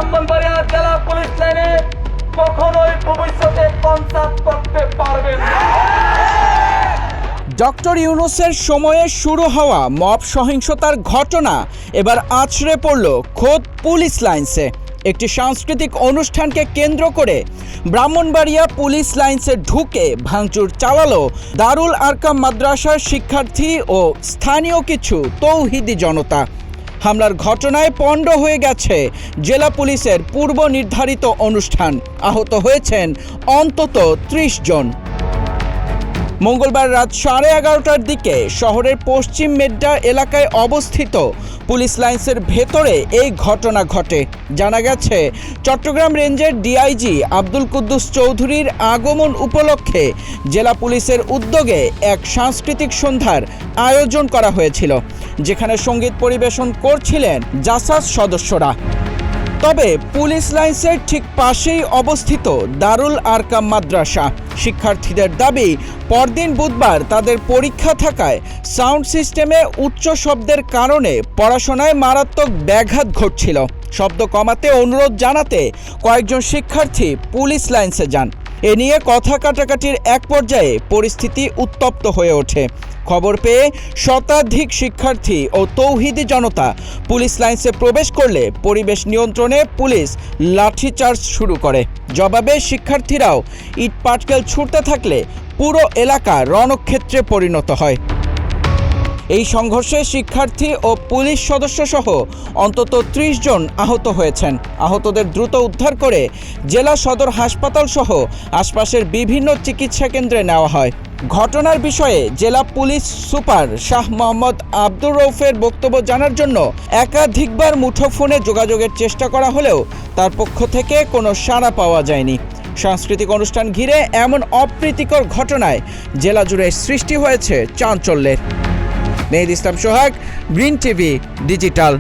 ব্রাহ্মণবাড়িয়া জেলা পুলিশ লাইনে কখনোই ভবিষ্যতে কনসার্ট করতে পারবেন না। ডক্টর ইউনূসের সময়ে শুরু হওয়া মব সহিংসতার ঘটনা এবার আছড়ে পড়ল খোদ পুলিশ লাইন্সে। একটি সাংস্কৃতিক অনুষ্ঠানকে কেন্দ্র করে ব্রাহ্মণবাড়িয়া পুলিশ লাইন্সে ঢুকে ভাঙচুর চালালো দারুল আরকাম মাদ্রাসার শিক্ষার্থী ও স্থানীয় কিছু তৌহিদি জনতা। হামলার ঘটনায় পণ্ড হয়ে গেছে জেলা পুলিশের পূর্ব নির্ধারিত অনুষ্ঠান। আহত হয়েছেন অন্তত ৩০ জন। মঙ্গলবার রাত 11:30টার দিকে শহরের পশ্চিম মেড্ডা এলাকায় অবস্থিত পুলিশ লাইন্সের ভেতরে এই ঘটনা ঘটে। জানা গেছে চট্টগ্রাম রেঞ্জের ডিআইজি আব্দুল কুদ্দুস চৌধুরীর আগমন উপলক্ষে জেলা পুলিশের উদ্যোগে এক সাংস্কৃতিক সন্ধ্যার আয়োজন করা হয়েছিল, যেখানে সঙ্গীত পরিবেশন করছিলেন জাসাস সদস্যরা। তবে পুলিশ লাইন্সের ঠিক পাশেই অবস্থিত দারুল আরকাম মাদ্রাসা। শিক্ষার্থীদের দাবি, পরদিন বুধবার তাদের পরীক্ষা থাকায় সাউন্ড সিস্টেমে উচ্চ শব্দের কারণে পড়াশোনায় মারাত্মক ব্যাঘাত ঘটছিল। শব্দ কমাতে অনুরোধ জানাতে কয়েকজন শিক্ষার্থী পুলিশ লাইন্সে যান। এ নিয়ে কথা কাটাকাটির এক পর্যায়ে পরিস্থিতি উত্তপ্ত হয়ে ওঠে। খবর পেয়ে শতাধিক শিক্ষার্থী ও তৌহিদি জনতা পুলিশ লাইন্সে প্রবেশ করলে পরিবেশ নিয়ন্ত্রণে পুলিশ লাঠিচার্জ শুরু করে। জবাবে শিক্ষার্থীরাও ইট পাটকেল ছুটতে থাকলে পুরো এলাকা রণক্ষেত্রে পরিণত হয়। এই সংঘর্ষে শিক্ষার্থী ও পুলিশ সদস্য সহ অন্তত ৩০ জন আহত হয়েছেন। আহতদের দ্রুত উদ্ধার করে জেলা সদর হাসপাতাল সহ আশপাশের বিভিন্ন চিকিৎসা কেন্দ্রে নেওয়া হয়। ঘটনার বিষয়ে জেলা পুলিশ সুপার শাহ মোহাম্মদ আব্দুর রৌফের বক্তব্য জানার জন্য একাধিকবার মুঠোফোনে যোগাযোগের চেষ্টা করা হলেও তার পক্ষ থেকে কোনো সাড়া পাওয়া যায়নি। সাংস্কৃতিক অনুষ্ঠান ঘিরে এমন অপ্রীতিকর ঘটনায় জেলা জুড়ে সৃষ্টি হয়েছে চাঞ্চল্যের। মেহেদী ইসলাম সোহাগ, গ্রিন টিভি ডিজিটাল।